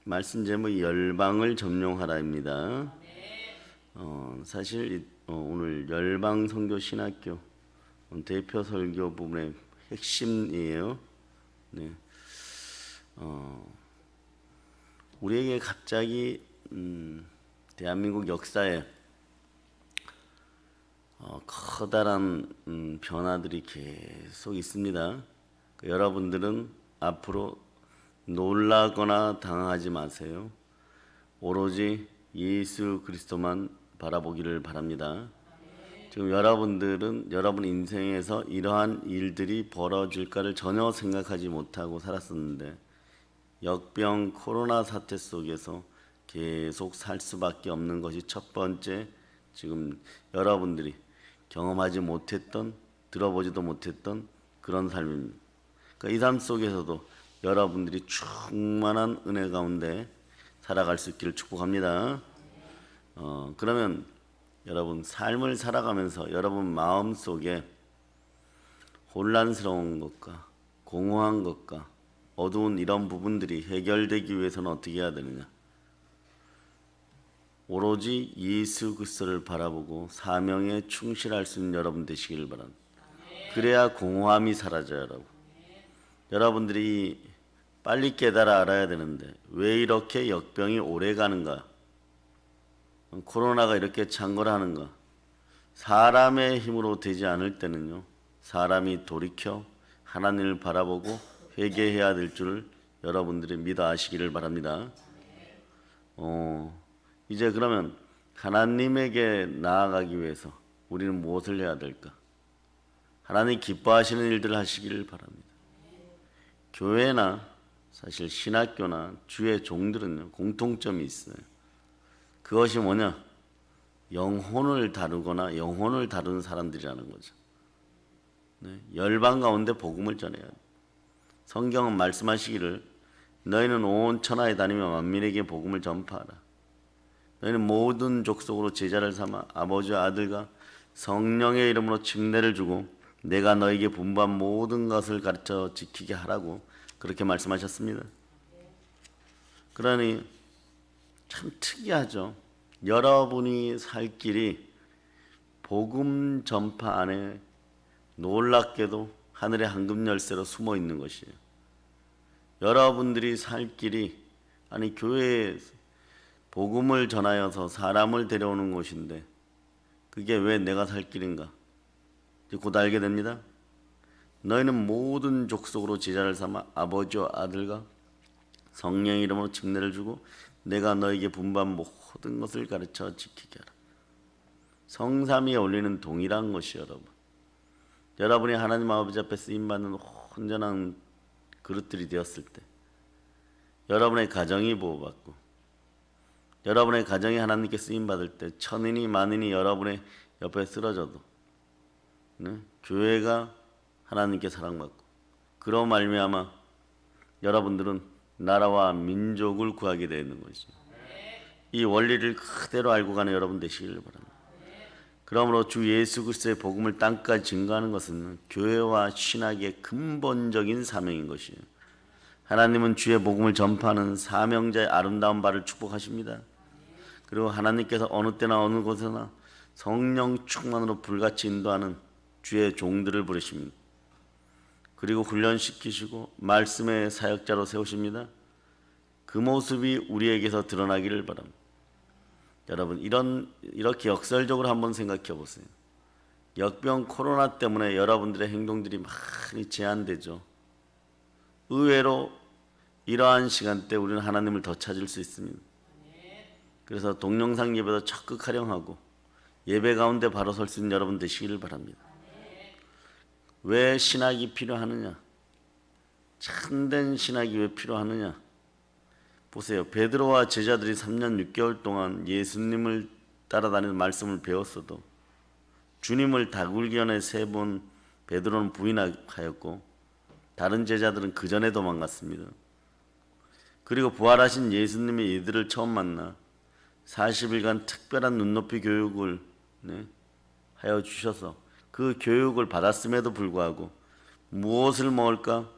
말씀 제목이 열방을 점령하라입니다. 사실 오늘 열방 선교 신학교 대표 설교 부분의 핵심이에요. 네. 우리에게 갑자기 대한민국 역사에 커다란 변화들이 계속 있습니다. 여러분들은 앞으로 놀라거나 당황하지 마세요. 오로지 예수 그리스도만 바라보기를 바랍니다. 지금 여러분들은 여러분 인생에서 이러한 일들이 벌어질까를 전혀 생각하지 못하고 살았었는데 역병 코로나 사태 속에서 계속 살 수밖에 없는 것이 첫 번째, 지금 여러분들이 경험하지 못했던, 들어보지도 못했던 그런 삶입니다. 그러니까 이 삶 속에서도 여러분들이 충만한 은혜 가운데 살아갈 수 있기를 축복합니다. 그러면 여러분 삶을 살아가면서 여러분 마음 속에 혼란스러운 것과 공허한 것과 어두운 이런 부분들이 해결되기 위해서는 어떻게 해야 되느냐? 오로지 예수 그리스도를 바라보고 사명에 충실할 수 있는 여러분 되시길 바랍니다. 그래야 공허함이 사라져요, 여러분. 여러분들이 빨리 깨달아 알아야 되는데 왜 이렇게 역병이 오래 가는가? 코로나가 이렇게 창궐하는가? 사람의 힘으로 되지 않을 때는요, 사람이 돌이켜 하나님을 바라보고 회개해야 될 줄을 여러분들이 믿어 아시기를 바랍니다. 이제 그러면 하나님에게 나아가기 위해서 우리는 무엇을 해야 될까? 하나님 기뻐하시는 일들을 하시기를 바랍니다. 교회나 사실 신학교나 주의 종들은요, 공통점이 있어요. 그것이 뭐냐? 영혼을 다루거나 영혼을 다루는 사람들이라는 거죠. 네, 열방 가운데 복음을 전해야 돼. 성경은 말씀하시기를 너희는 온 천하에 다니며 만민에게 복음을 전파하라. 너희는 모든 족속으로 제자를 삼아 아버지와 아들과 성령의 이름으로 침례를 주고 내가 너에게 분부한 모든 것을 가르쳐 지키게 하라고 그렇게 말씀하셨습니다. 그러니 참 특이하죠. 여러분이 살 길이 복음 전파 안에 놀랍게도 하늘의 황금 열쇠로 숨어 있는 것이에요. 여러분들이 살 길이, 아니 교회에 복음을 전하여서 사람을 데려오는 곳인데 그게 왜 내가 살 길인가? 이제 곧 알게 됩니다. 너희는 모든 족속으로 제자를 삼아 아버지와 아들과 성령의 이름으로 침례를 주고 내가 너에게 분부한 모든 것을 가르쳐 지키게 하라. 성삼위에 올리는 동일한 것이 여러분. 여러분이 하나님 아버지 앞에 쓰임받는 온전한 그릇들이 되었을 때 여러분의 가정이 보호받고 여러분의 가정이 하나님께 쓰임받을 때 천인이 만인이 여러분의 옆에 쓰러져도 교회가 하나님께 사랑받고 그로 말미암아 여러분들은 나라와 민족을 구하게 되는 것이죠. 이 원리를 그대로 알고 가는 여러분 되시기를 바랍니다. 그러므로 주 예수 그리스도의 복음을 땅까지 증거하는 것은 교회와 신학의 근본적인 사명인 것이에요. 하나님은 주의 복음을 전파하는 사명자의 아름다운 바를 축복하십니다. 그리고 하나님께서 어느 때나 어느 곳에나 성령 충만으로 불같이 인도하는 주의 종들을 부르십니다. 그리고 훈련시키시고 말씀의 사역자로 세우십니다. 그 모습이 우리에게서 드러나기를 바랍니다. 여러분 이렇게 역설적으로 한번 생각해 보세요. 역병 코로나 때문에 여러분들의 행동들이 많이 제한되죠. 의외로 이러한 시간대 우리는 하나님을 더 찾을 수 있습니다. 그래서 동영상 예배도 적극 활용하고 예배 가운데 바로 설 수 있는 여러분 되시기를 바랍니다. 왜 신학이 필요하느냐? 참된 신학이 왜 필요하느냐? 보세요. 베드로와 제자들이 3년 6개월 동안 예수님을 따라다니는 말씀을 배웠어도 주님을 다굴기 전에 3번 베드로는 부인하였고 다른 제자들은 그 전에 도망갔습니다. 그리고 부활하신 예수님이 이들을 처음 만나 40일간 특별한 눈높이 교육을 하여 주셔서 그 교육을 받았음에도 불구하고 무엇을 먹을까?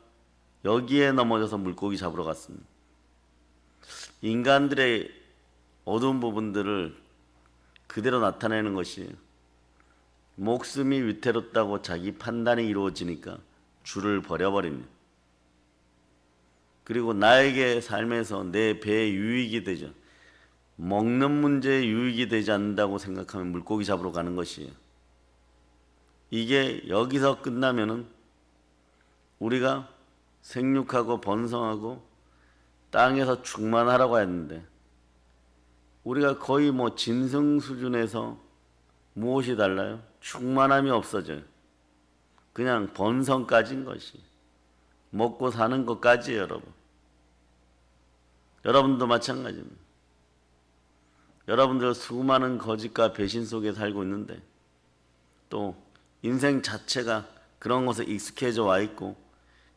여기에 넘어져서 물고기 잡으러 갔습니다. 인간들의 어두운 부분들을 그대로 나타내는 것이 목숨이 위태롭다고 자기 판단이 이루어지니까 주를 버려버립니다. 그리고 나에게 삶에서 내 배에 유익이 되죠. 먹는 문제에 유익이 되지 않는다고 생각하면 물고기 잡으러 가는 것이에요. 이게 여기서 끝나면은 우리가 생육하고 번성하고 땅에서 충만하라고 했는데 우리가 거의 뭐 짐승 수준에서 무엇이 달라요? 충만함이 없어져요. 그냥 번성까지인 것이. 먹고 사는 것까지예요, 여러분. 여러분도 마찬가지입니다. 여러분들 수많은 거짓과 배신 속에 살고 있는데 또 인생 자체가 그런 것에 익숙해져 와 있고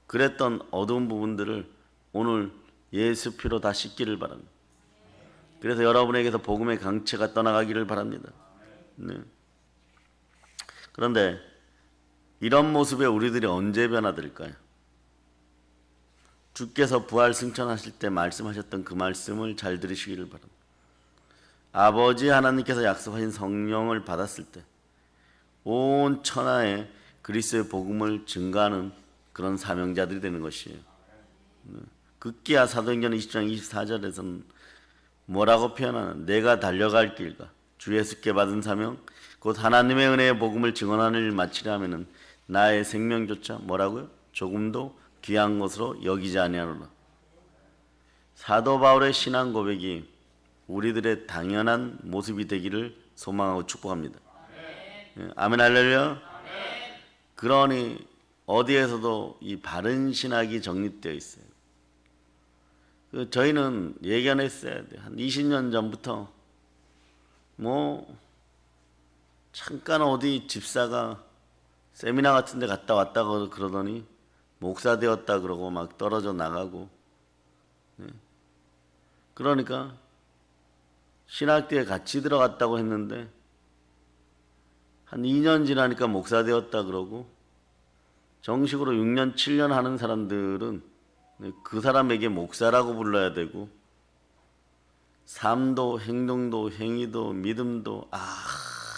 그랬던 어두운 부분들을 오늘 예수 피로 다 씻기를 바랍니다. 그래서 여러분에게서 복음의 강체가 떠나가기를 바랍니다. 네. 그런데 이런 모습에 우리들이 언제 변화될까요? 주께서 부활 승천하실 때 말씀하셨던 그 말씀을 잘 들으시기를 바랍니다. 아버지 하나님께서 약속하신 성령을 받았을 때 온 천하에 그리스도의 복음을 증거하는 그런 사명자들이 되는 것이에요. 극기야 사도행전 20장 24절에서는 뭐라고 표현하는? 내가 달려갈 길과 주 예수께 받은 사명 곧 하나님의 은혜의 복음을 증언하는 일을 마치려 하면은 나의 생명조차 뭐라고요? 조금도 귀한 것으로 여기지 아니하노라. 사도 바울의 신앙 고백이 우리들의 당연한 모습이 되기를 소망하고 축복합니다. 아멘 할렐루야. 그러니 어디에서도 이 바른 신학이 정립되어 있어요. 저희는 예견했어야 돼요. 한 20년 전부터 뭐 잠깐 어디 집사가 세미나 같은 데 갔다 왔다고 그러더니 목사 되었다 그러고 막 떨어져 나가고. 그러니까 신학대에 같이 들어갔다고 했는데 한 2년 지나니까 목사 되었다 그러고 정식으로 6년 7년 하는 사람들은 그 사람에게 목사라고 불러야 되고 삶도 행동도 행위도 믿음도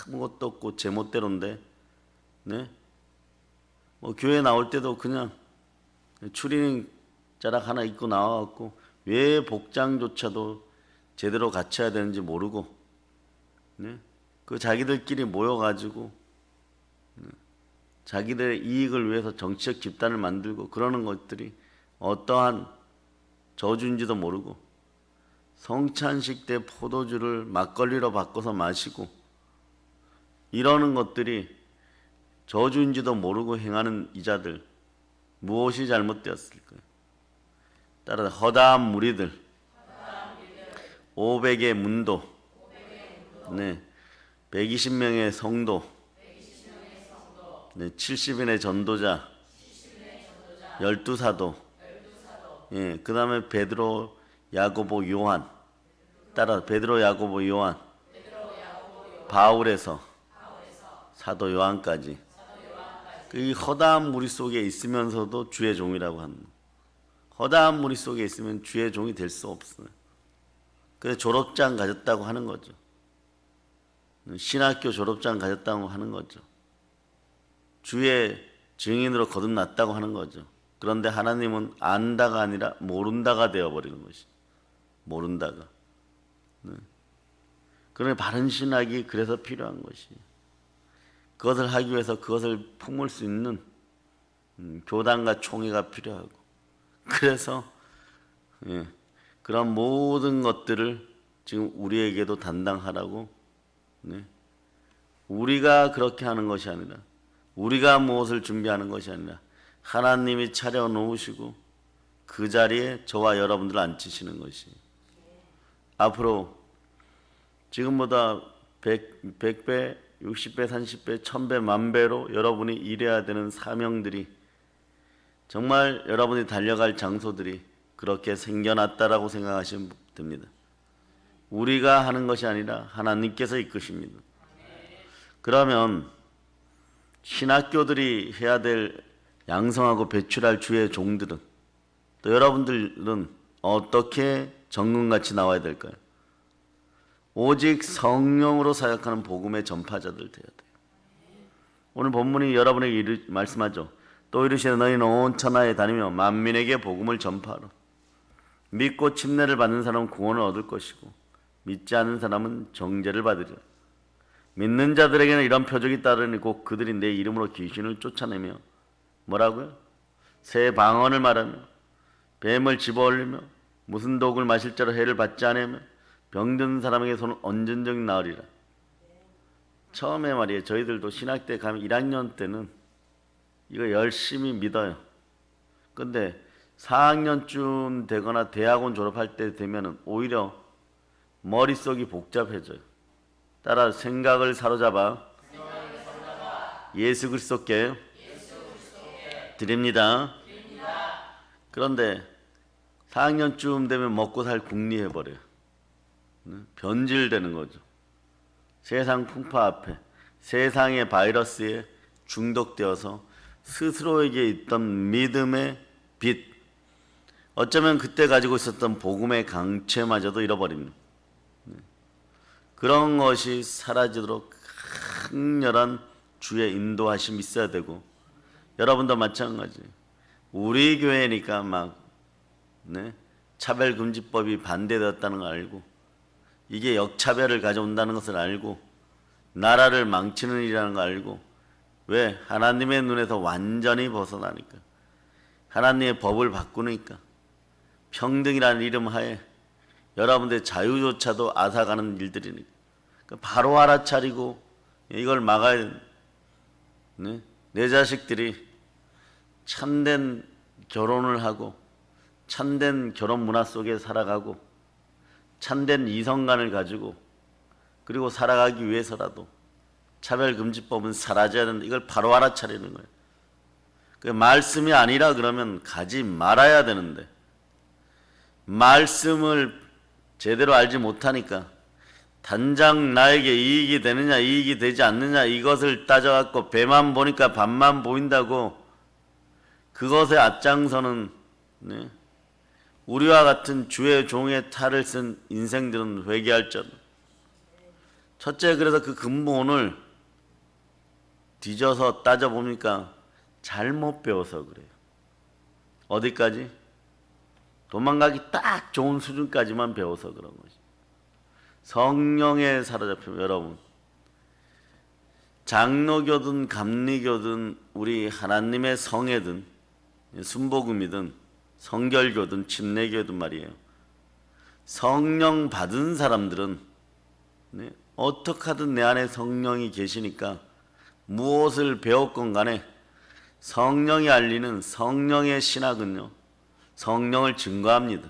아무것도 없고 제멋대로인데 네? 뭐 교회 나올 때도 그냥 추리닝 자락 하나 입고 나와갖고 왜 복장조차도 제대로 갖춰야 되는지 모르고 네? 그 자기들끼리 모여가지고 자기들의 이익을 위해서 정치적 집단을 만들고 그러는 것들이 어떠한 저주인지도 모르고 성찬식 때 포도주를 막걸리로 바꿔서 마시고 이러는 것들이 저주인지도 모르고 행하는 이자들 무엇이 잘못되었을까요? 따라서 허다한 무리들 500의 문도 네, 120명의 성도 네, 70인의 전도자 12사도 예, 그 다음에 베드로, 야고보, 요한 따라 베드로, 야고보, 요한 바울에서 사도 요한까지 이 허다한 무리 속에 있으면서도 주의 종이라고 합니다. 허다한 무리 속에 있으면 주의 종이 될 수 없어요. 그래서 졸업장 가졌다고 하는 거죠. 신학교 졸업장 가졌다고 하는 거죠. 주의 증인으로 거듭났다고 하는 거죠. 그런데 하나님은 안다가 아니라 모른다가 되어버리는 것이. 모른다가. 그러니 바른 신학이 그래서 필요한 것이. 그것을 하기 위해서 그것을 품을 수 있는 교단과 총회가 필요하고. 그래서 그런 모든 것들을 지금 우리에게도 담당하라고 우리가 그렇게 하는 것이 아니라 우리가 무엇을 준비하는 것이 아니라 하나님이 차려놓으시고 그 자리에 저와 여러분들을 앉히시는 것이 앞으로 지금보다 100배, 60배, 30배, 1000배, 만배로 여러분이 일해야 되는 사명들이 정말 여러분이 달려갈 장소들이 그렇게 생겨났다라고 생각하시면 됩니다. 우리가 하는 것이 아니라 하나님께서 이끄십니다. 그러면 신학교들이 해야 될 양성하고 배출할 주의 종들은 또 여러분들은 어떻게 정금같이 나와야 될까요? 오직 성령으로 사역하는 복음의 전파자들 되어야 돼요. 오늘 본문이 여러분에게 말씀하죠. 또 이르시되 너희는 온 천하에 다니며 만민에게 복음을 전파하라. 믿고 침례를 받는 사람은 구원을 얻을 것이고 믿지 않는 사람은 정죄를 받으리라. 믿는 자들에게는 이런 표적이 따르니 곧 그들이 내 이름으로 귀신을 쫓아내며 뭐라고요? 새 방언을 말하며 뱀을 집어올리며 무슨 독을 마실 자로 해를 받지 않으며 병든 사람에게 손을 언전적이 나으리라. 처음에 말이에요. 저희들도 신학대 가면 1학년 때는 이거 열심히 믿어요. 근데 4학년쯤 되거나 대학원 졸업할 때 되면은 오히려 머릿속이 복잡해져요. 따라 생각을 사로잡아 예수 그리스도께 드립니다. 그런데 4학년쯤 되면 먹고 살 궁리해버려요. 변질되는 거죠. 세상 풍파 앞에 세상의 바이러스에 중독되어서 스스로에게 있던 믿음의 빛, 어쩌면 그때 가지고 있었던 복음의 강체마저도 잃어버립니다. 그런 것이 사라지도록 강렬한 주의 인도하심이 있어야 되고, 여러분도 마찬가지. 우리 교회니까 막 차별금지법이 반대되었다는 걸 알고, 이게 역차별을 가져온다는 것을 알고, 나라를 망치는 일이라는 걸 알고, 왜? 하나님의 눈에서 완전히 벗어나니까, 하나님의 법을 바꾸니까, 평등이라는 이름 하에 여러분들의 자유조차도 앗아가는 일들이니까 바로 알아차리고 이걸 막아야 된다. 내 자식들이 참된 결혼을 하고 참된 결혼 문화 속에 살아가고 참된 이성관을 가지고 그리고 살아가기 위해서라도 차별금지법은 사라져야 된다. 이걸 바로 알아차리는 거예요. 그 말씀이 아니라 그러면 가지 말아야 되는데, 말씀을 제대로 알지 못하니까 단장 나에게 이익이 되느냐 이익이 되지 않느냐 이것을 따져갖고 배만 보니까 반만 보인다고 그것에 앞장서는 우리와 같은 주의 종의 탈을 쓴 인생들은 회개할 점. 첫째, 그래서 그 근본을 뒤져서 따져보니까 잘못 배워서 그래요. 어디까지? 도망가기 딱 좋은 수준까지만 배워서 그런 거지. 성령에 사로잡히면 여러분, 장로교든 감리교든 우리 하나님의 성회든 순복음이든 성결교든 침례교든 말이에요. 성령 받은 사람들은 어떻게 하든 내 안에 성령이 계시니까 무엇을 배웠건 간에 성령이 알리는 성령의 신학은요, 성령을 증거합니다.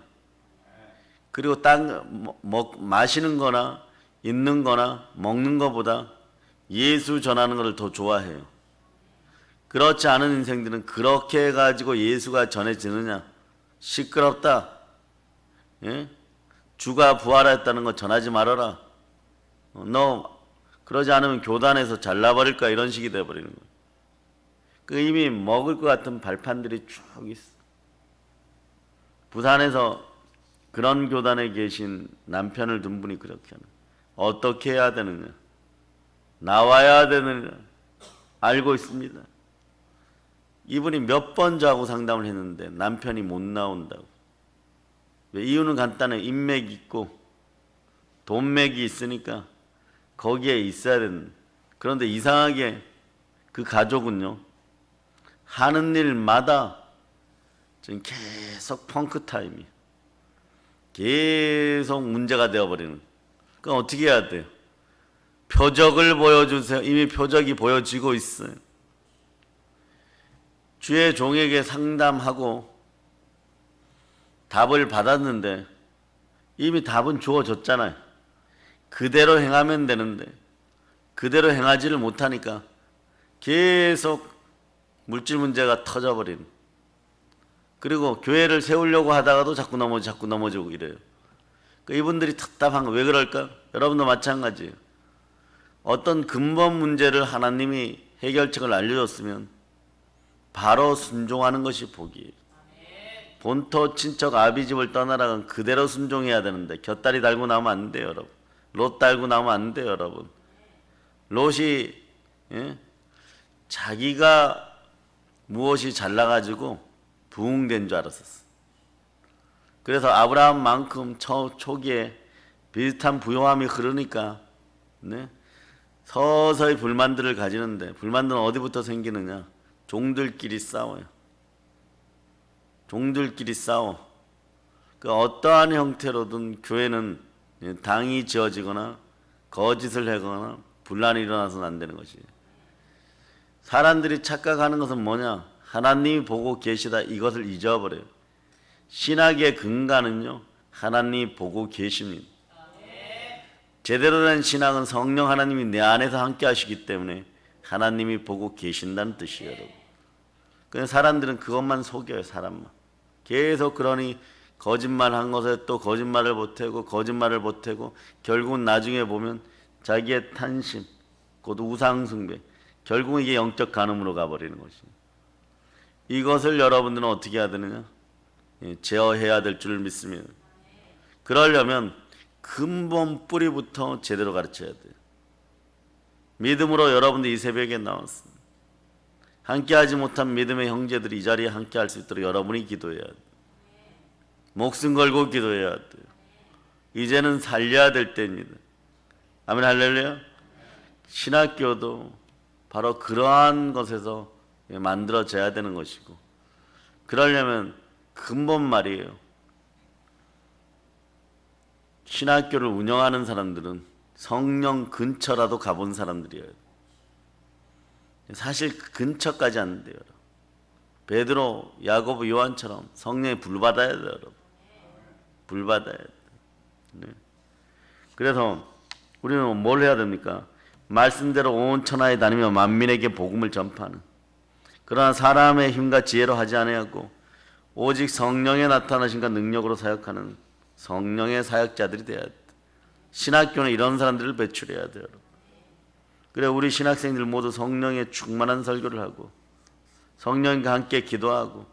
그리고 마시는 거나 있는 거나 먹는 거보다 예수 전하는 것을 더 좋아해요. 그렇지 않은 인생들은 그렇게 해가지고 예수가 전해지느냐? 시끄럽다. 예? 주가 부활했다는 거 전하지 말아라. 너 그러지 않으면 교단에서 잘라버릴 거야. 이런 식이 돼버리는 거예요. 그 이미 먹을 것 같은 발판들이 쭉 있어. 부산에서 그런 교단에 계신 남편을 둔 분이 그렇게 하는, 어떻게 해야 되느냐, 나와야 되느냐 알고 있습니다. 이분이 몇 번 저하고 상담을 했는데 남편이 못 나온다고. 왜? 이유는 간단해. 인맥이 있고 돈맥이 있으니까 거기에 있어야 되는. 그런데 이상하게 그 가족은요, 하는 일마다 지금 계속 펑크 타임이 계속 문제가 되어버리는. 그럼 어떻게 해야 돼요? 표적을 보여주세요. 이미 표적이 보여지고 있어요. 주의 종에게 상담하고 답을 받았는데 이미 답은 주어졌잖아요. 그대로 행하면 되는데 그대로 행하지를 못하니까 계속 물질 문제가 터져버리는. 그리고 교회를 세우려고 하다가도 자꾸 넘어지고 이래요. 이분들이 답답한 거 왜 그럴까? 여러분도 마찬가지예요. 어떤 근본 문제를 하나님이 해결책을 알려줬으면 바로 순종하는 것이 복이에요. 본토 친척 아비집을 떠나라간 그대로 순종해야 되는데 곁다리 달고 나오면 안 돼요, 여러분. 롯 달고 나오면 안 돼요, 여러분. 롯이 자기가 무엇이 잘나가지고 부흥된 줄 알았었어. 그래서 아브라함만큼 초기에 비슷한 부요함이 흐르니까 서서히 불만들을 가지는데, 불만들은 어디부터 생기느냐? 종들끼리 싸워요. 종들끼리 싸워. 그 어떠한 형태로든 교회는 당이 지어지거나 거짓을 하거나 분란이 일어나서는 안 되는 것이에요. 사람들이 착각하는 것은 뭐냐? 하나님이 보고 계시다, 이것을 잊어버려요. 신학의 근간은요, 하나님이 보고 계십니다. 제대로 된 신앙은 성령 하나님이 내 안에서 함께 하시기 때문에 하나님이 보고 계신다는 뜻이에요, 여러분. 그냥 사람들은 그것만 속여요, 사람만. 계속 그러니 거짓말한 것에 또 거짓말을 보태고 거짓말을 보태고 결국은 나중에 보면 자기의 탄심, 곧 우상숭배, 결국은 이게 영적 간음으로 가버리는 것입니다. 이것을 여러분들은 어떻게 해야 되느냐? 제어해야 될 줄 믿습니다. 그러려면 근본 뿌리부터 제대로 가르쳐야 돼요. 믿음으로 여러분들 이 새벽에 나왔습니다. 함께하지 못한 믿음의 형제들이 이 자리에 함께할 수 있도록 여러분이 기도해야 돼요. 목숨 걸고 기도해야 돼요. 이제는 살려야 될 때입니다. 아멘, 할렐루야. 신학교도 바로 그러한 것에서 만들어져야 되는 것이고, 그러려면 근본 말이에요. 신학교를 운영하는 사람들은 성령 근처라도 가본 사람들이에요. 사실 근처까지 안 돼요. 베드로, 야고보, 요한처럼 성령에 불받아야 돼요, 여러분. 불받아야 돼요. 네. 그래서 우리는 뭘 해야 됩니까? 말씀대로 온 천하에 다니며 만민에게 복음을 전파하는, 그러나 사람의 힘과 지혜로 하지 아니하고 오직 성령의 나타나심과 능력으로 사역하는 성령의 사역자들이 돼야 돼. 신학교는 이런 사람들을 배출해야 돼요. 그래, 우리 신학생들 모두 성령에 충만한 설교를 하고 성령과 함께 기도하고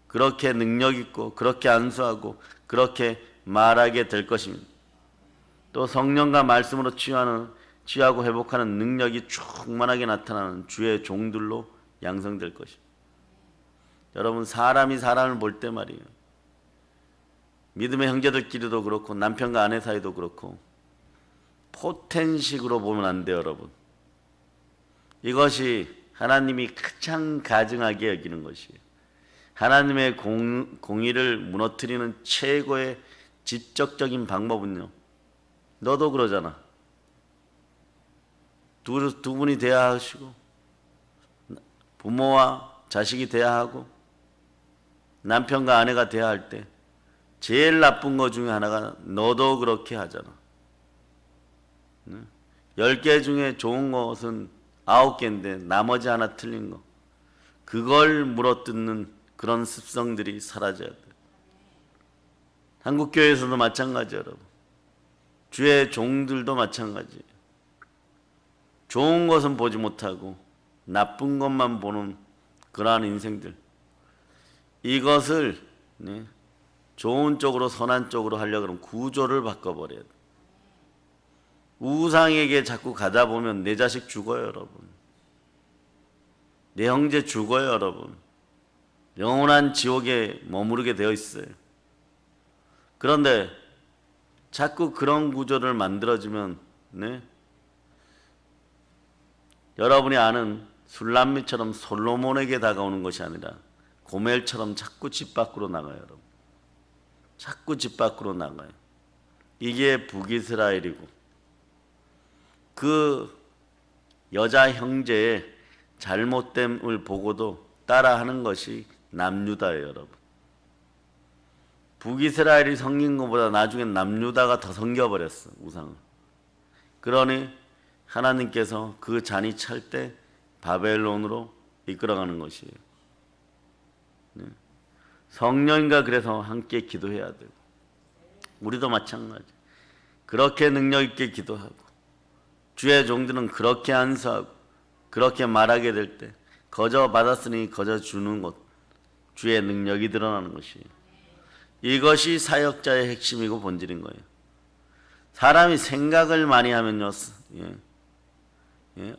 그렇게 능력 있고 그렇게 안수하고 그렇게 말하게 될 것입니다. 또 성령과 말씀으로 치유하고 회복하는 능력이 충만하게 나타나는 주의 종들로 양성될 것입니다. 여러분, 사람이 사람을 볼 때 말이에요, 믿음의 형제들끼리도 그렇고 남편과 아내 사이도 그렇고 포텐식으로 보면 안 돼요, 여러분. 이것이 하나님이 가장 가증하게 여기는 것이에요. 하나님의 공의를 무너뜨리는 최고의 직접적인 방법은요, 너도 그러잖아. 두 분이 돼야 하시고 부모와 자식이 돼야 하고 남편과 아내가 돼야 할 때 제일 나쁜 것 중에 하나가 너도 그렇게 하잖아. 10개 중에 좋은 것은 9개인데 나머지 하나 틀린 거, 그걸 물어뜯는 그런 습성들이 사라져야 돼. 한국교회에서도 마찬가지예요, 여러분. 주의 종들도 마찬가지예요. 좋은 것은 보지 못하고 나쁜 것만 보는 그러한 인생들, 이것을 좋은 쪽으로 선한 쪽으로 하려고 하면 구조를 바꿔버려야 돼. 우상에게 자꾸 가다 보면 내 자식 죽어요, 여러분. 내 형제 죽어요, 여러분. 영원한 지옥에 머무르게 되어 있어요. 그런데 자꾸 그런 구조를 만들어주면 여러분이 아는 술람미처럼 솔로몬에게 다가오는 것이 아니라 고멜처럼 자꾸 집 밖으로 나가요, 여러분. 자꾸 집 밖으로 나가요. 이게 북이스라엘이고, 그 여자 형제의 잘못됨을 보고도 따라하는 것이 남유다예요, 여러분. 북이스라엘이 섬긴 것보다 나중엔 남유다가 더 섬겨버렸어, 우상을. 그러니 하나님께서 그 잔이 찰 때 바벨론으로 이끌어가는 것이에요. 성령과 그래서 함께 기도해야 되고, 우리도 마찬가지. 그렇게 능력 있게 기도하고 주의 종들은 그렇게 안수하고 그렇게 말하게 될 때 거저 받았으니 거저 주는 것, 주의 능력이 드러나는 것이에요. 이것이 사역자의 핵심이고 본질인 거예요. 사람이 생각을 많이 하면요,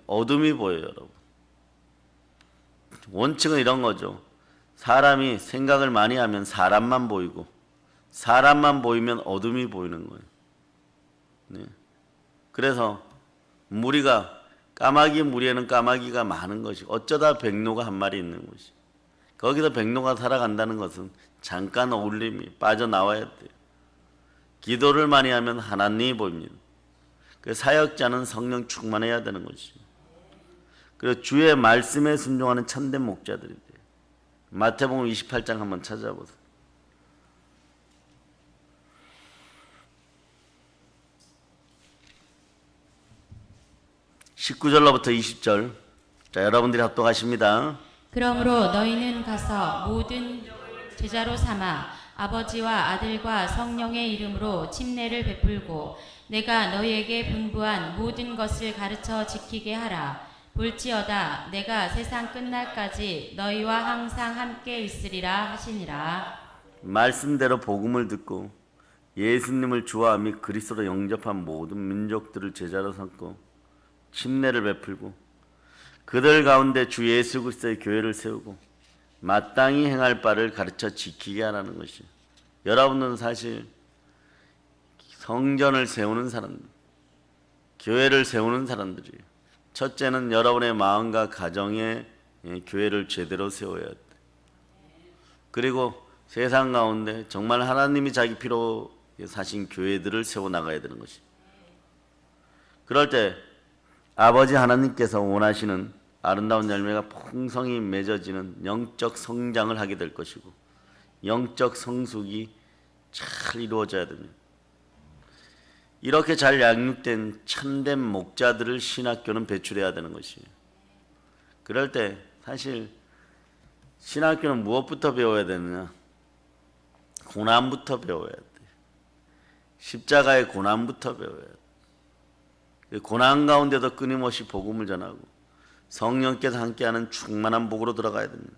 어둠이 보여요, 여러분. 원칙은 이런 거죠. 사람이 생각을 많이 하면 사람만 보이고, 사람만 보이면 어둠이 보이는 거예요. 네. 그래서 무리가, 까마귀 무리에는 까마귀가 많은 것이, 어쩌다 백로가 한 마리 있는 것이. 거기서 백로가 살아간다는 것은 잠깐 어울림이 빠져나와야 돼요. 기도를 많이 하면 하나님이 보입니다. 그 사역자는 성령 충만해야 되는 것이죠. 그리고 주의 말씀에 순종하는 참된 목자들이 돼요. 마태복음 28장 한번 찾아보세요. 19절로부터 20절. 자, 여러분들이 합독하십니다. 그러므로 너희는 가서 모든 제자로 삼아 아버지와 아들과 성령의 이름으로 침례를 베풀고 내가 너희에게 분부한 모든 것을 가르쳐 지키게 하라. 볼지어다 내가 세상 끝날까지 너희와 항상 함께 있으리라 하시니라. 말씀대로 복음을 듣고 예수님을 주와 및 그리스도로 영접한 모든 민족들을 제자로 삼고 침례를 베풀고 그들 가운데 주 예수 그리스도의 교회를 세우고 마땅히 행할 바를 가르쳐 지키게 하라는 것이. 여러분은 사실 성전을 세우는 사람들, 교회를 세우는 사람들이에요. 첫째는 여러분의 마음과 가정에 교회를 제대로 세워야 돼. 그리고 세상 가운데 정말 하나님이 자기 피로 사신 교회들을 세워나가야 되는 것이. 그럴 때 아버지 하나님께서 원하시는 아름다운 열매가 풍성히 맺어지는 영적 성장을 하게 될 것이고 영적 성숙이 잘 이루어져야 됩니다. 이렇게 잘 양육된 참된 목자들을 신학교는 배출해야 되는 것이에요. 그럴 때 사실 신학교는 무엇부터 배워야 되느냐? 고난부터 배워야 돼. 십자가의 고난부터 배워야 돼. 고난 가운데도 끊임없이 복음을 전하고 성령께서 함께하는 충만한 복으로 들어가야 됩니다.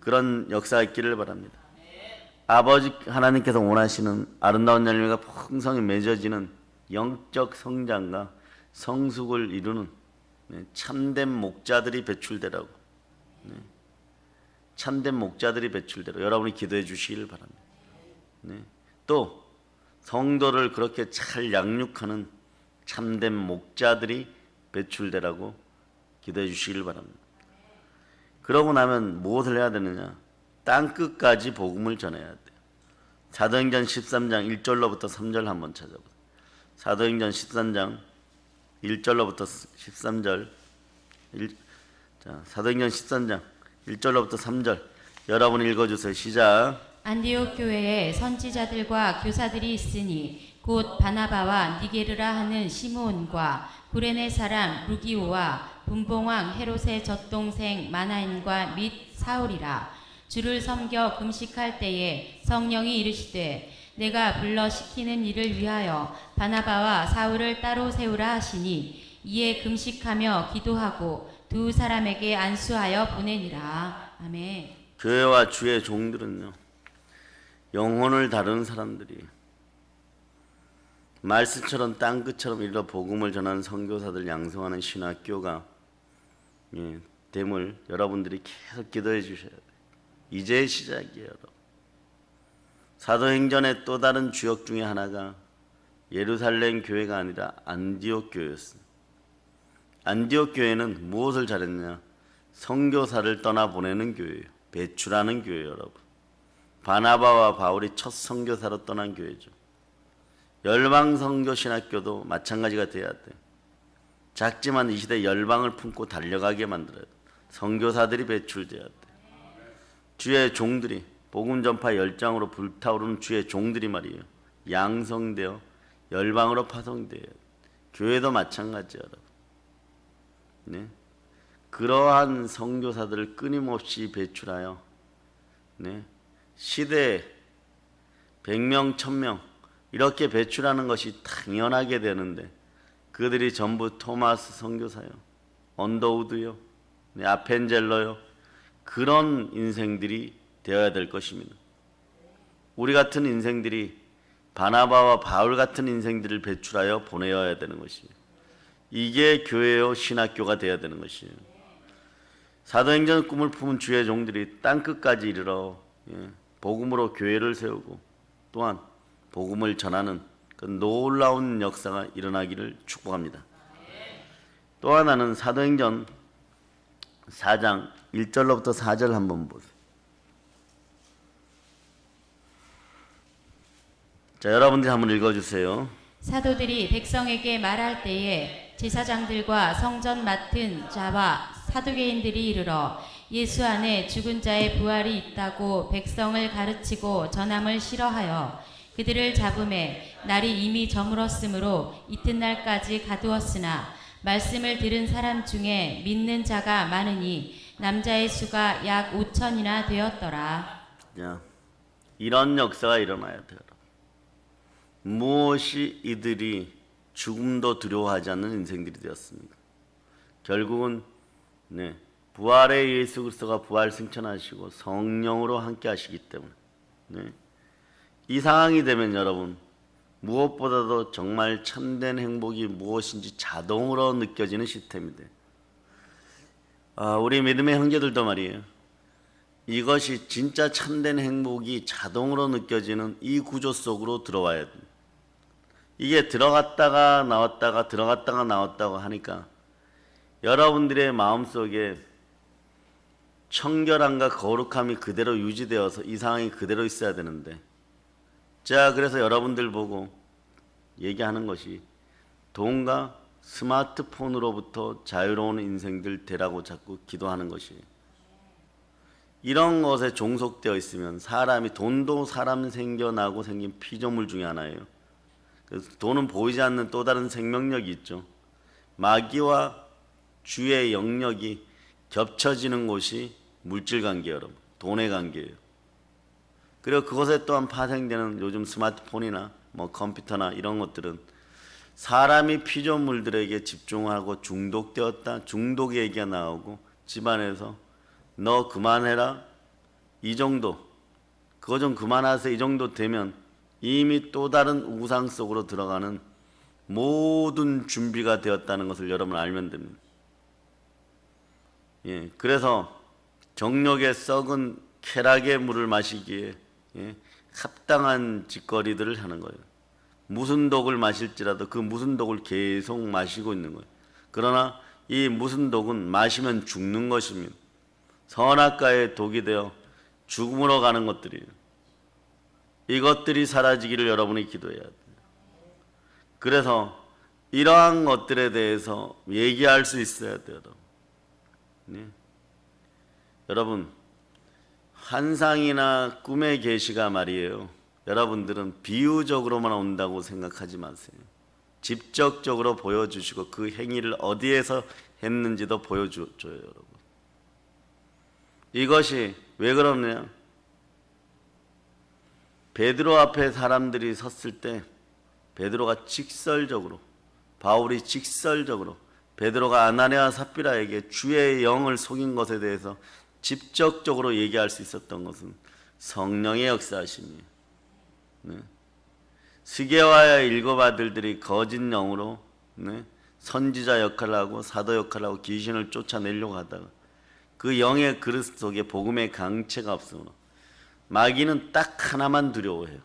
그런 역사가 있기를 바랍니다. 아버지 하나님께서 원하시는 아름다운 열매가 풍성히 맺어지는 영적 성장과 성숙을 이루는 참된 목자들이 배출되라고, 참된 목자들이 배출되라고 여러분이 기도해 주시기를 바랍니다. 또 성도를 그렇게 잘 양육하는 참된 목자들이 배출되라고 기도해 주시기를 바랍니다. 그러고 나면 무엇을 해야 되느냐? 땅끝까지 복음을 전해야 돼요. 사도행전 13장 1절로부터 3절 한번 찾아보세요. 사도행전 13장 1절로부터 13절. 사도행전 13장 1절로부터 3절 여러분 읽어주세요. 시작. 안디옥 교회에 선지자들과 교사들이 있으니 곧 바나바와 니게르라 하는 시므온과 구레네 사람 루기오와 분봉왕 헤롯의 젖동생 마나인과 및 사울이라. 주를 섬겨 금식할 때에 성령이 이르시되 내가 불러 시키는 일을 위하여 바나바와 사울을 따로 세우라 하시니 이에 금식하며 기도하고 두 사람에게 안수하여 보내니라. 아멘. 교회와 주의 종들은요, 영혼을 다루는 사람들이 말씀처럼 땅끝처럼 이르러 복음을 전하는 선교사들 양성하는 신학교가 됨을 여러분들이 계속 기도해 주셔야 돼요. 이제 시작이에요, 여러분. 사도행전의 또 다른 주역 중에 하나가 예루살렘 교회가 아니라 안디옥 교회였어요. 안디옥 교회는 무엇을 잘했냐? 선교사를 떠나보내는 교회예요. 배출하는 교회예요, 여러분. 바나바와 바울이 첫 선교사로 떠난 교회죠. 열방 선교 신학교도 마찬가지가 돼야 돼요. 작지만 이 시대 열방을 품고 달려가게 만들어야 돼요. 선교사들이 배출돼야 돼요. 주의 종들이 복음 전파 열정으로 불타오르는 주의 종들이 말이에요. 양성되어 열방으로 파송돼요. 교회도 마찬가지예요, 여러분. 네? 그러한 선교사들을 끊임없이 배출하여 시대에 100명, 1000명 이렇게 배출하는 것이 당연하게 되는데 그들이 전부 토마스 선교사요, 언더우드요, 아펜젤러요, 그런 인생들이 되어야 될 것입니다. 우리 같은 인생들이 바나바와 바울 같은 인생들을 배출하여 보내어야 되는 것이에요. 이게 교회요 신학교가 되어야 되는 것이에요. 사도행전 꿈을 품은 주의 종들이 땅끝까지 이르러 복음으로 교회를 세우고 또한 복음을 전하는 그 놀라운 역사가 일어나기를 축복합니다. 또 하나는 사도행전 4장 1절로부터 4절 한번 보세요. 자, 여러분들이 한번 읽어주세요. 사도들이 백성에게 말할 때에 제사장들과 성전 맡은 자와 사두개인들이 이르러 예수 안에 죽은 자의 부활이 있다고 백성을 가르치고 전함을 싫어하여 그들을 잡음에 날이 이미 저물었으므로 이튿날까지 가두었으나 말씀을 들은 사람 중에 믿는 자가 많으니 남자의 수가 약 5천이나 되었더라. 자, 이런 역사가 일어나야 돼요. 무엇이 이들이 죽음도 두려워하지 않는 인생들이 되었습니까? 결국은 부활의 예수 그리스도가 부활 승천하시고 성령으로 함께 하시기 때문에 이 상황이 되면 여러분 무엇보다도 정말 참된 행복이 무엇인지 자동으로 느껴지는 시스템이 돼요. 우리 믿음의 형제들도 말이에요. 이것이 진짜 참된 행복이 자동으로 느껴지는 이 구조 속으로 들어와야 돼요. 이게 들어갔다가 나왔다가 들어갔다가 나왔다고 하니까 여러분들의 마음속에 청결함과 거룩함이 그대로 유지되어서 이 상황이 그대로 있어야 되는데, 자, 그래서 여러분들 보고 얘기하는 것이 돈과 스마트폰으로부터 자유로운 인생들 되라고 자꾸 기도하는 것이에요. 이런 것에 종속되어 있으면 사람이, 돈도 사람 생겨나고 생긴 피조물 중에 하나예요. 그래서 돈은 보이지 않는 또 다른 생명력이 있죠. 마귀와 주의 영역이 겹쳐지는 곳이 물질 관계예요, 여러분. 돈의 관계예요. 그리고 그것에 또한 파생되는 요즘 스마트폰이나 컴퓨터나 이런 것들은 사람이 피조물들에게 집중하고 중독되었다, 중독 얘기가 나오고 집안에서 너 그만해라, 이 정도, 그거 좀 그만하세요, 이 정도 되면 이미 또 다른 우상 속으로 들어가는 모든 준비가 되었다는 것을 여러분 알면 됩니다. 그래서 정욕의 썩은 쾌락의 물을 마시기에 합당한 짓거리들을 하는 거예요. 무슨 독을 마실지라도 그 무슨 독을 계속 마시고 있는 거예요. 그러나 이 무슨 독은 마시면 죽는 것입니다. 선악과의 독이 되어 죽음으로 가는 것들이에요. 이것들이 사라지기를 여러분이 기도해야 돼요. 그래서 이러한 것들에 대해서 얘기할 수 있어야 돼요. 여러분, 환상이나 꿈의 계시가 말이에요. 여러분들은 비유적으로만 온다고 생각하지 마세요. 직접적으로 보여주시고 그 행위를 어디에서 했는지도 보여줘요, 여러분. 이것이 왜 그러냐? 베드로 앞에 사람들이 섰을 때 베드로가 직설적으로, 바울이 직설적으로 베드로가 아나니아와 삽비라에게 주의 영을 속인 것에 대해서 직접적으로 얘기할 수 있었던 것은 성령의 역사하심이에요. 스게와의 일곱 아들들이 거짓 영으로 선지자 역할을 하고 사도 역할을 하고 귀신을 쫓아내려고 하다가 그 영의 그릇 속에 복음의 강체가 없으므로 마귀는 딱 하나만 두려워해요.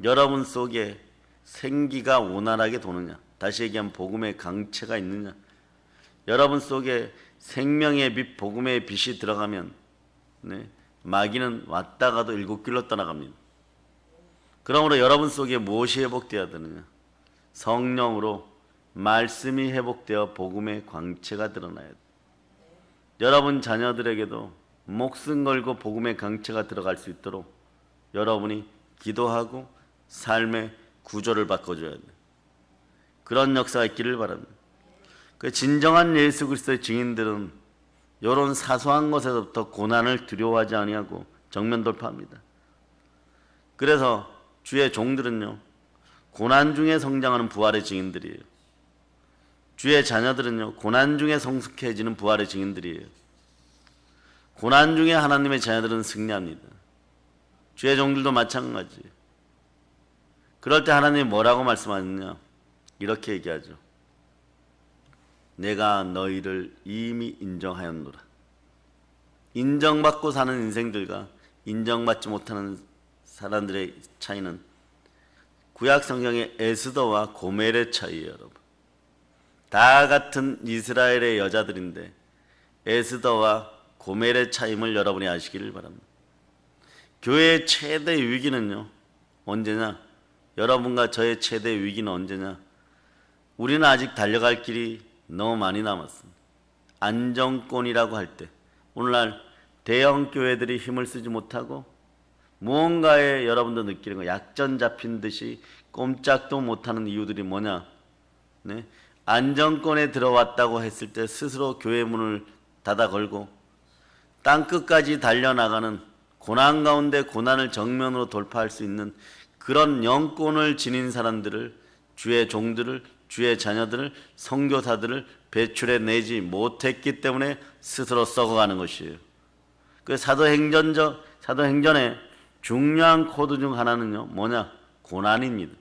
여러분 속에 생기가 원활하게 도느냐, 다시 얘기하면 복음의 강체가 있느냐. 여러분 속에 생명의 빛, 복음의 빛이 들어가면 마귀는 왔다가도 일곱 길로 떠나갑니다. 그러므로 여러분 속에 무엇이 회복되어야 되느냐? 성령으로 말씀이 회복되어 복음의 광채가 드러나야 돼요. 여러분 자녀들에게도 목숨 걸고 복음의 강체가 들어갈 수 있도록 여러분이 기도하고 삶의 구조를 바꿔줘야 돼요. 그런 역사가 있기를 바랍니다. 그 진정한 예수 그리스도의 증인들은 이런 사소한 것에서부터 고난을 두려워하지 아니하고 정면 돌파합니다. 그래서 주의 종들은요, 고난 중에 성장하는 부활의 증인들이에요. 주의 자녀들은요, 고난 중에 성숙해지는 부활의 증인들이에요. 고난 중에 하나님의 자녀들은 승리합니다. 주의 종들도 마찬가지. 그럴 때 하나님이 뭐라고 말씀하느냐? 이렇게 얘기하죠. 내가 너희를 이미 인정하였노라. 인정받고 사는 인생들과 인정받지 못하는 사람들의 차이는 구약 성경의 에스더와 고멜의 차이예요, 여러분. 다 같은 이스라엘의 여자들인데 에스더와 고멜의 차임을 여러분이 아시기를 바랍니다. 교회의 최대 위기는요, 언제냐? 여러분과 저의 최대 위기는 언제냐? 우리는 아직 달려갈 길이 너무 많이 남았습니다. 안정권이라고 할 때, 오늘날 대형 교회들이 힘을 쓰지 못하고 무언가에 여러분도 느끼는 거, 약점 잡힌 듯이 꼼짝도 못하는 이유들이 뭐냐? 네? 안정권에 들어왔다고 했을 때 스스로 교회 문을 닫아 걸고 땅끝까지 달려나가는 고난 가운데 고난을 정면으로 돌파할 수 있는 그런 영권을 지닌 사람들을, 주의 종들을, 주의 자녀들을, 선교사들을 배출해 내지 못했기 때문에 스스로 썩어가는 것이에요. 그 사도행전의 중요한 코드 중 하나는요, 뭐냐? 고난입니다.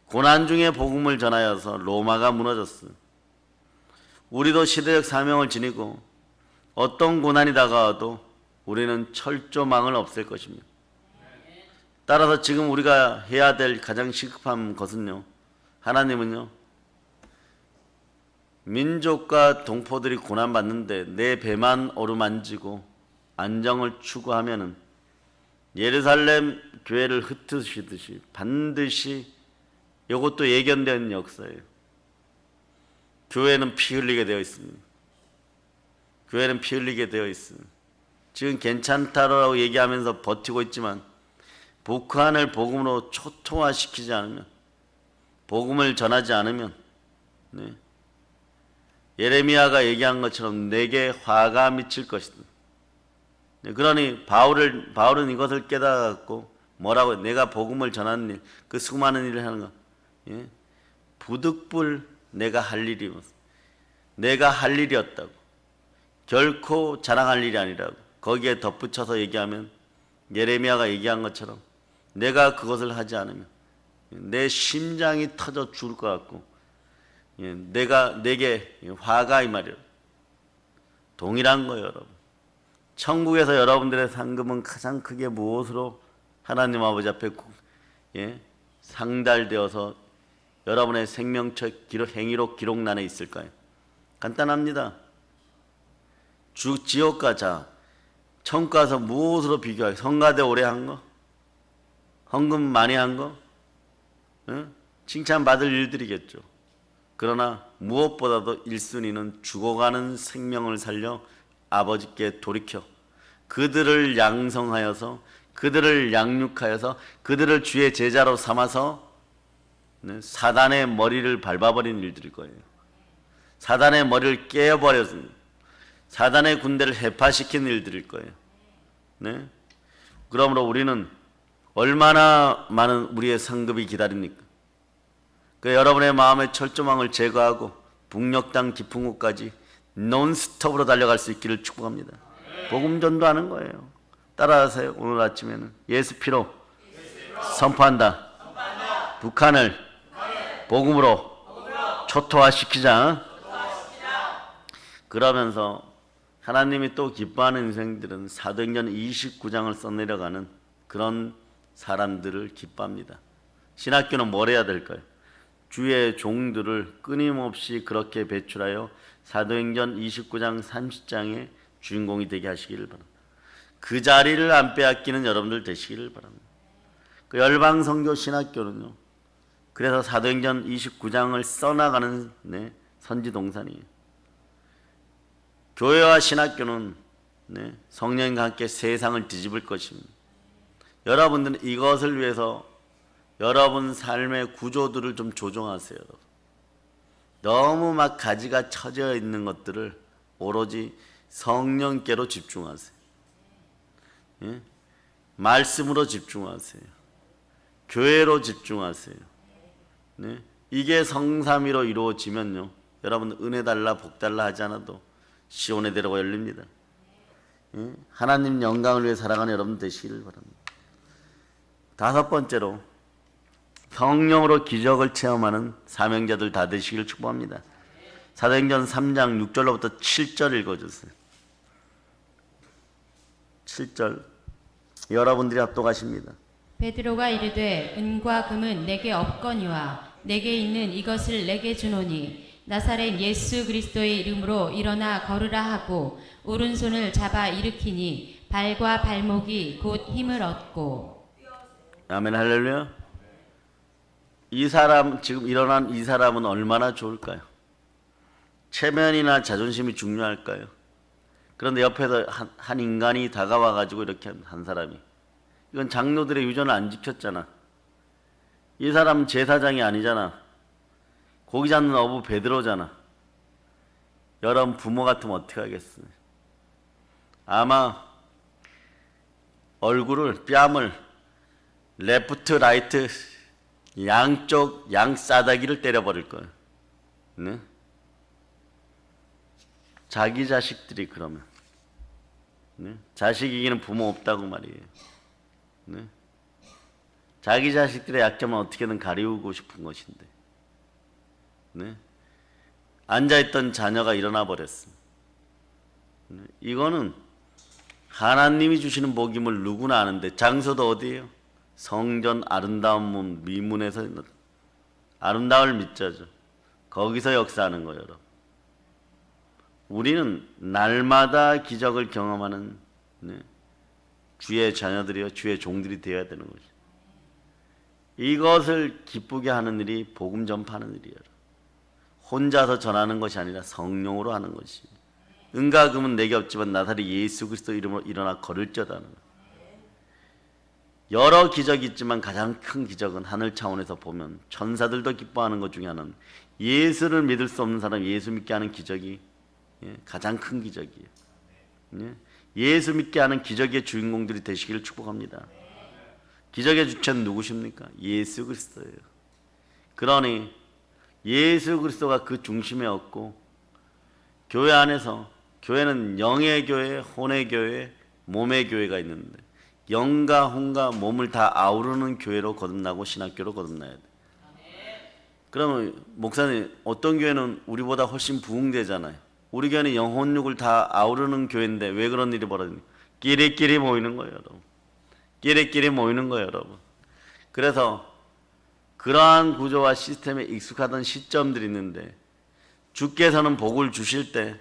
고난 중에 복음을 전하여서 로마가 무너졌어요. 우리도 시대적 사명을 지니고 어떤 고난이 다가와도 우리는 철조망을 없앨 것입니다. 따라서 지금 우리가 해야 될 가장 시급한 것은요, 하나님은요, 민족과 동포들이 고난받는데 내 배만 어루만지고 안정을 추구하면은 예루살렘 교회를 흩으시듯이 반드시 이것도 예견된 역사예요. 교회는 피 흘리게 되어 있습니다. 교회는 피 흘리게 되어 있습니다. 지금 괜찮다라고 얘기하면서 버티고 있지만 북한을 복음으로 초토화시키지 않으면, 복음을 전하지 않으면, 네, 예레미야가 얘기한 것처럼 내게 화가 미칠 것이다. 네, 그러니 바울은 이것을 깨달았고 뭐라고, 내가 복음을 전하는 일, 그 수많은 일을 하는 것, 예? 부득불 내가 할 일이, 내가 할 일이었다고, 결코 자랑할 일이 아니라고 거기에 덧붙여서 얘기하면 예레미야가 얘기한 것처럼 내가 그것을 하지 않으면 내 심장이 터져 죽을 것 같고, 예, 내게 화가, 이 말이에요. 동일한 거예요, 여러분. 천국에서 여러분들의 상금은 가장 크게 무엇으로 하나님 아버지 앞에 상달되어서 여러분의 생명처 행위록 기록란에 있을까요? 간단합니다. 지옥과 천국 가서 무엇으로 비교해요? 성가대 오래 한 거? 헌금 많이 한 거? 칭찬받을 일들이겠죠. 그러나 무엇보다도 1순위는 죽어가는 생명을 살려 아버지께 돌이켜 그들을 양성하여서, 그들을 양육하여서, 그들을 주의 제자로 삼아서 사단의 머리를 밟아버린 일들일 거예요. 사단의 머리를 깨어버렸습니다. 사단의 군대를 해파시킨 일들일 거예요. 네? 그러므로 우리는 얼마나 많은 우리의 상급이 기다립니까? 그 여러분의 마음의 철조망을 제거하고 북녘 땅 깊은 곳까지 논스톱으로 달려갈 수 있기를 축복합니다. 복음 전도하는 거예요. 따라하세요. 오늘 아침에는 예수 피로 선포한다. 북한을 복음으로 초토화시키자. 그러면서 하나님이 또 기뻐하는 인생들은 사도행전 29장을 써내려가는 그런 사람들을 기뻐합니다. 신학교는 뭘 해야 될까요? 주의 종들을 끊임없이 그렇게 배출하여 사도행전 29장 30장의 주인공이 되게 하시기를 바랍니다. 그 자리를 안 빼앗기는 여러분들 되시기를 바랍니다. 그 열방선교 신학교는요, 그래서 사도행전 29장을 써나가는 선지동산이에요. 교회와 신학교는 성령과 함께 세상을 뒤집을 것입니다. 여러분들은 이것을 위해서 여러분 삶의 구조들을 좀 조정하세요. 너무 막 가지가 쳐져 있는 것들을 오로지 성령께로 집중하세요. 예? 말씀으로 집중하세요. 교회로 집중하세요. 네? 이게 성삼위로 이루어지면요, 여러분 은혜 달라 복 달라 하지 않아도 시온의 대로가 열립니다. 예? 하나님 영광을 위해 살아가는 여러분 되시기를 바랍니다. 다섯 번째로 성령으로 기적을 체험하는 사명자들 다 되시길 축복합니다. 사도행전 3장 6절로부터 7절 읽어주세요. 7절 여러분들이 합독하십니다. 베드로가 이르되 은과 금은 내게 없거니와 내게 있는 이것을 내게 주노니 나사렛 예수 그리스도의 이름으로 일어나 걸으라 하고 오른손을 잡아 일으키니 발과 발목이 곧 힘을 얻고. 아멘 할렐루야. 이 사람 지금 일어난 이 사람은 얼마나 좋을까요? 체면이나 자존심이 중요할까요? 그런데 옆에서 한 인간이 다가와 가지고 이렇게 한 사람이, 이건 장로들의 유전을 안 지켰잖아. 이 사람은 제사장이 아니잖아. 고기 잡는 어부 베드로잖아. 여러분 부모 같으면 어떻게 하겠어요? 아마 얼굴을, 뺨을 레프트 라이트 양쪽 양싸다기를 때려버릴 거예요. 네? 자기 자식들이 그러면, 네? 자식 이기는 부모 없다고 말이에요. 네? 자기 자식들의 약점은 어떻게든 가리우고 싶은 것인데, 네? 앉아있던 자녀가 일어나 버렸어. 네? 이거는 하나님이 주시는 복임을 누구나 아는데, 장소도 어디예요? 성전 아름다운 문 미문에서 아름다움을 믿자죠. 거기서 역사하는 거예요, 여러분. 우리는 날마다 기적을 경험하는, 네, 주의 자녀들이요, 주의 종들이 되어야 되는 거죠. 이것을 기쁘게 하는 일이 복음 전파하는 일이에요. 혼자서 전하는 것이 아니라 성령으로 하는 것이. 은과 금은 내게 없지만 나사렛 예수 그리스도 이름으로 일어나 걸을지어다는 거예요. 여러 기적이 있지만 가장 큰 기적은 하늘 차원에서 보면 천사들도 기뻐하는 것 중에 하나는 예수를 믿을 수 없는 사람 예수 믿게 하는 기적이, 예, 가장 큰 기적이에요. 예? 예수 믿게 하는 기적의 주인공들이 되시기를 축복합니다. 기적의 주체는 누구십니까? 예수 그리스도예요. 그러니 예수 그리스도가 그 중심에 없고, 교회 안에서, 교회는 영의 교회, 혼의 교회, 몸의 교회가 있는데 영과 혼과 몸을 다 아우르는 교회로 거듭나고 신학교로 거듭나야 돼. 그러면 목사님, 어떤 교회는 우리보다 훨씬 부흥되잖아요. 우리 교회는 영혼육을 다 아우르는 교회인데 왜 그런 일이 벌어지냐? 끼리끼리 모이는 거예요, 여러분. 끼리끼리 모이는 거예요, 여러분. 그래서 그러한 구조와 시스템에 익숙하던 시점들이 있는데, 주께서는 복을 주실 때,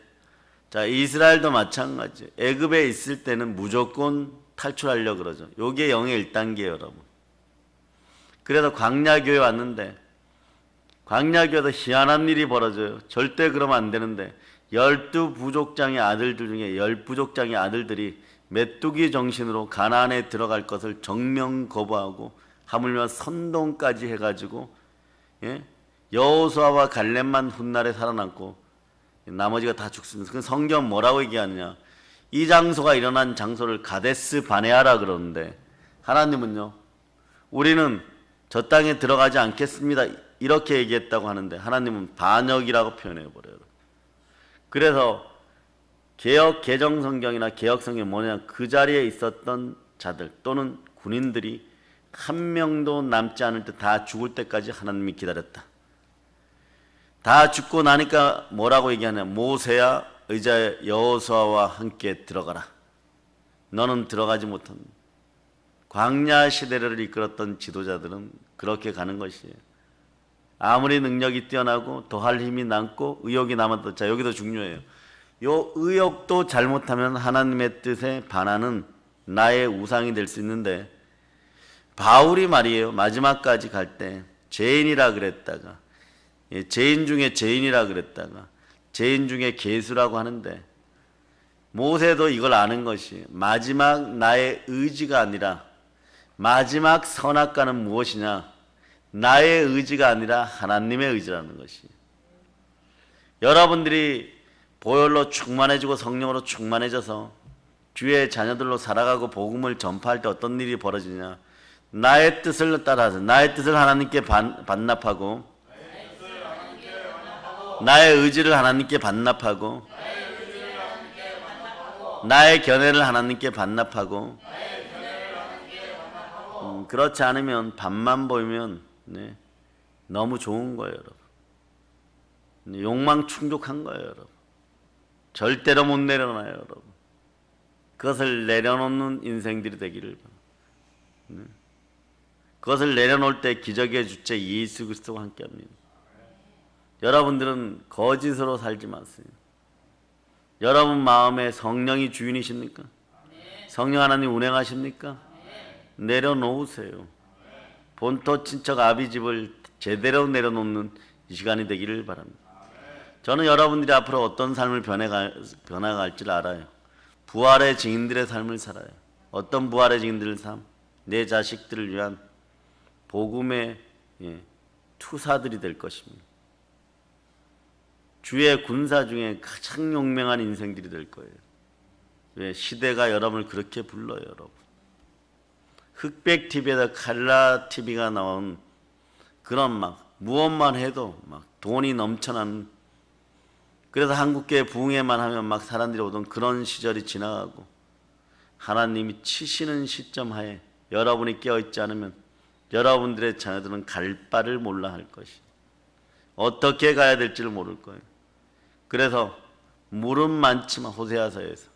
자, 이스라엘도 마찬가지. 애굽에 있을 때는 무조건 탈출하려고 그러죠. 요게 영의 1단계예요, 여러분. 그래서 광야교회 왔는데, 광야교회도 희한한 일이 벌어져요. 절대 그러면 안 되는데, 12부족장의 아들들 중에 10부족장의 아들들이 메뚜기 정신으로 가나안에 들어갈 것을 정명 거부하고 하물며 선동까지 해가지고, 예? 여호수아와 갈렙만 훗날에 살아남고 나머지가 다 죽습니다. 그 성경 뭐라고 얘기하느냐? 이 장소가 일어난 장소를 가데스 바네아라 그러는데, 하나님은요, 우리는 저 땅에 들어가지 않겠습니다 이렇게 얘기했다고 하는데, 하나님은 반역이라고 표현해버려요. 그래서 개혁 개정 성경이나 개혁 성경이 뭐냐, 그 자리에 있었던 자들 또는 군인들이 한 명도 남지 않을 때 다 죽을 때까지 하나님이 기다렸다. 다 죽고 나니까 뭐라고 얘기하냐? 모세야 의자에 여호수아와 함께 들어가라. 너는 들어가지 못한다. 광야 시대를 이끌었던 지도자들은 그렇게 가는 것이에요. 아무리 능력이 뛰어나고 더할 힘이 남고 의욕이 남아도, 자, 여기도 중요해요. 요 의욕도 잘못하면 하나님의 뜻에 반하는 나의 우상이 될 수 있는데, 바울이 말이에요, 마지막까지 갈 때 죄인이라 그랬다가, 죄인 중에 죄인이라 그랬다가 죄인 중에 괴수라고 하는데, 모세도 이걸 아는 것이 마지막 나의 의지가 아니라 마지막 선악과는 무엇이냐? 나의 의지가 아니라 하나님의 의지라는 것이. 여러분들이 보혈로 충만해지고 성령으로 충만해져서 주의 자녀들로 살아가고 복음을 전파할 때 어떤 일이 벌어지냐? 나의 뜻을 따라서, 나의 뜻을 하나님께 반납하고, 나의 의지를 하나님께 반납하고, 나의 견해를 하나님께 반납하고, 그렇지 않으면 밤만 보이면 네, 너무 좋은 거예요, 여러분. 네, 욕망 충족한 거예요, 여러분. 절대로 못 내려놔요, 여러분. 그것을 내려놓는 인생들이 되기를 바랍니다. 네. 그것을 내려놓을 때 기적의 주체 예수 그리스도와 함께합니다. 여러분들은 거짓으로 살지 마세요. 여러분 마음에 성령이 주인이십니까? 성령 하나님 운행하십니까? 내려놓으세요. 본토 친척 아비집을 제대로 내려놓는 이 시간이 되기를 바랍니다. 저는 여러분들이 앞으로 어떤 삶을 변해갈지를 알아요. 부활의 증인들의 삶을 살아요. 어떤 부활의 증인들의 삶? 내 자식들을 위한 복음의 투사들이 될 것입니다. 주의 군사 중에 가장 용맹한 인생들이 될 거예요. 왜? 시대가 여러분을 그렇게 불러요, 여러분. 흑백 TV에다 칼라 TV가 나온 그런 막 무엇만 해도 막 돈이 넘쳐나는, 그래서 한국교회 부흥회만 하면 막 사람들이 오던 그런 시절이 지나가고 하나님이 치시는 시점 하에 여러분이 깨어있지 않으면 여러분들의 자녀들은 갈 바를 몰라 할 것이, 어떻게 가야 될지를 모를 거예요. 그래서 물은 많지만 호세아서에서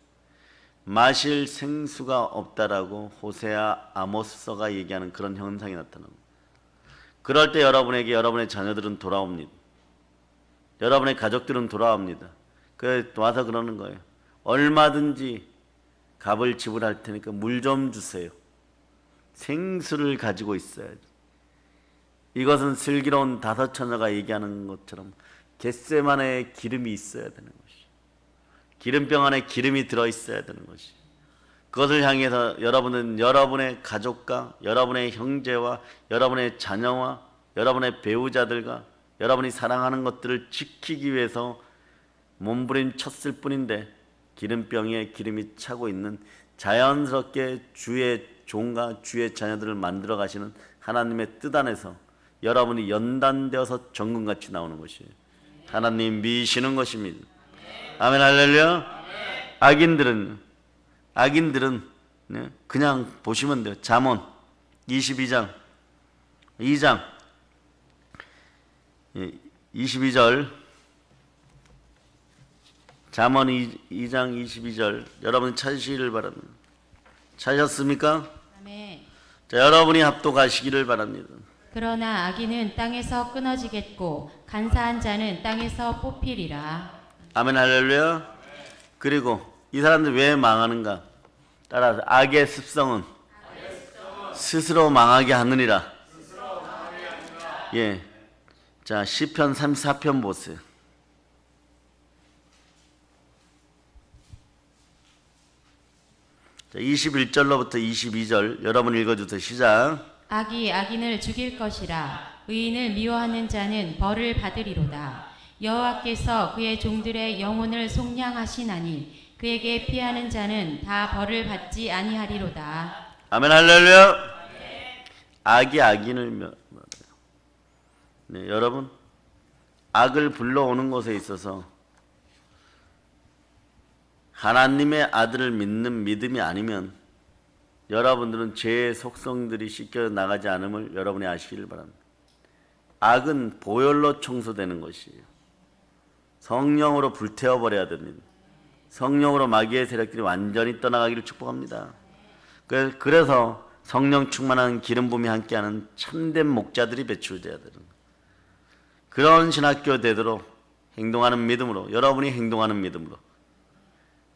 마실 생수가 없다라고 호세아 아모스서가 얘기하는 그런 현상이 나타납니다. 그럴 때 여러분에게 여러분의 자녀들은 돌아옵니다. 여러분의 가족들은 돌아옵니다. 그래서 와서 그러는 거예요. 얼마든지 값을 지불할 테니까 물 좀 주세요. 생수를 가지고 있어야지. 이것은 슬기로운 다섯 처녀가 얘기하는 것처럼 겟세마네의 기름이 있어야 되는 것이, 기름병 안에 기름이 들어있어야 되는 것이, 그것을 향해서 여러분은 여러분의 가족과 여러분의 형제와 여러분의 자녀와 여러분의 배우자들과 여러분이 사랑하는 것들을 지키기 위해서 몸부림쳤을 뿐인데, 기름병에 기름이 차고 있는 자연스럽게 주의 종과 주의 자녀들을 만들어 가시는 하나님의 뜻 안에서 여러분이 연단되어서 정금같이 나오는 것이에요. 하나님 미시는 것입니다. 아멘, 할렐루야. 악인들은 그냥 보시면 돼요. 잠언 22장 22절, 잠언 2장 22절 여러분 찾으시기를 바랍니다. 찾으셨습니까? 아멘. 자, 여러분이 합독하시기를 바랍니다. 그러나 악인은 땅에서 끊어지겠고 간사한 자는 땅에서 뽑히리라. 아멘, 할렐루야. 그리고 이 사람들 왜 망하는가? 따라서 악의 습성은 스스로 망하게 하느니라. 예. 자, 시편 34편 보세요. 자, 21절로부터 22절 여러분 읽어주세요. 시작. 악이 악인을 죽일 것이라. 의인을 미워하는 자는 벌을 받으리로다. 여호와께서 그의 종들의 영혼을 속량하시나니 그에게 피하는 자는 다 벌을 받지 아니하리로다. 아멘, 할렐루야. 악이 악인을 말해요. 네, 여러분, 악을 불러오는 것에 있어서 하나님의 아들을 믿는 믿음이 아니면 여러분들은 죄의 속성들이 씻겨 나가지 않음을 여러분이 아시기를 바랍니다. 악은 보혈로 청소되는 것이에요. 성령으로 불태워버려야 됩니다. 성령으로 마귀의 세력들이 완전히 떠나가기를 축복합니다. 그래서 성령 충만한 기름 부음이 함께하는 참된 목자들이 배출돼야 되는 거예요. 그런 신학교 되도록 행동하는 믿음으로, 여러분이 행동하는 믿음으로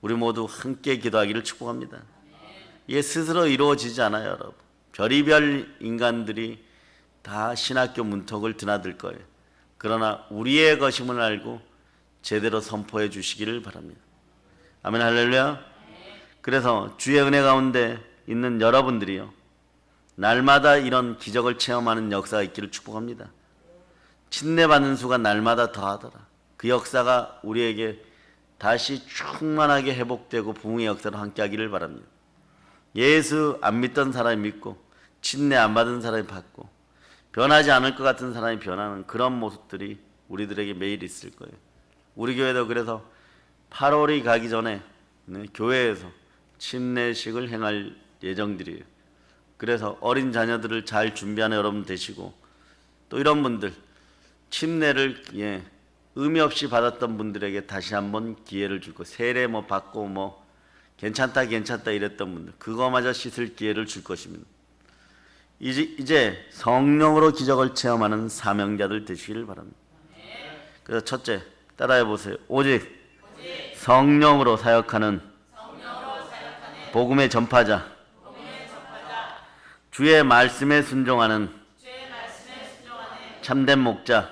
우리 모두 함께 기도하기를 축복합니다. 이게 스스로 이루어지지 않아요, 여러분. 별의별 인간들이 다 신학교 문턱을 드나들 거예요. 그러나 우리의 것임을 알고 제대로 선포해 주시기를 바랍니다. 아멘, 할렐루야. 그래서 주의 은혜 가운데 있는 여러분들이요, 날마다 이런 기적을 체험하는 역사가 있기를 축복합니다. 침례받는 수가 날마다 더하더라. 그 역사가 우리에게 다시 충만하게 회복되고 부흥의 역사로 함께하기를 바랍니다. 예수 안 믿던 사람이 믿고 침례 안 받은 사람이 받고 변하지 않을 것 같은 사람이 변하는 그런 모습들이 우리들에게 매일 있을 거예요. 우리 교회도 그래서 8월이 가기 전에 교회에서 침례식을 행할 예정들이에요. 그래서 어린 자녀들을 잘 준비하는 여러분 되시고, 또 이런 분들 침례를 의미 없이 받았던 분들에게 다시 한번 기회를 주고, 세례 받고 괜찮다 이랬던 분들 그거마저 씻을 기회를 줄 것입니다. 이제 성령으로 기적을 체험하는 사명자들 되시길 바랍니다. 그래서 첫째, 따라해 보세요. 오직 성령으로 사역하는 복음의 전파자, 주의 말씀에 순종하는 참된 목자,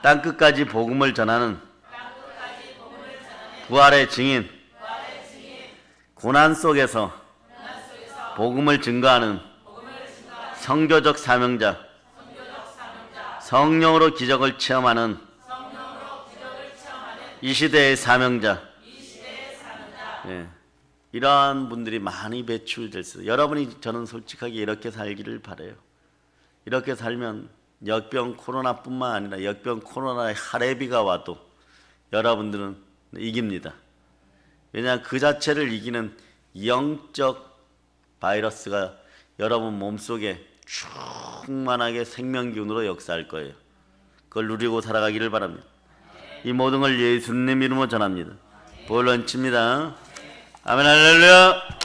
땅끝까지 복음을 전하는 부활의 증인, 고난 속에서 복음을 증거하는 선교적 사명자, 성령으로 기적을 체험하는 이 시대의 사명자, 이러한 분들이 많이 배출됐어요. 여러분이 저는 솔직하게 이렇게 살기를 바라요. 이렇게 살면 역병 코로나뿐만 아니라 역병 코로나의 하레비가 와도 여러분들은 이깁니다. 왜냐하면 그 자체를 이기는 영적 바이러스가 여러분 몸속에 충만하게 생명기운으로 역사할 거예요. 그걸 누리고 살아가기를 바랍니다. 이 모든 걸 예수님 이름으로 전합니다. 복을 얹힙니다. 아멘 할렐루야.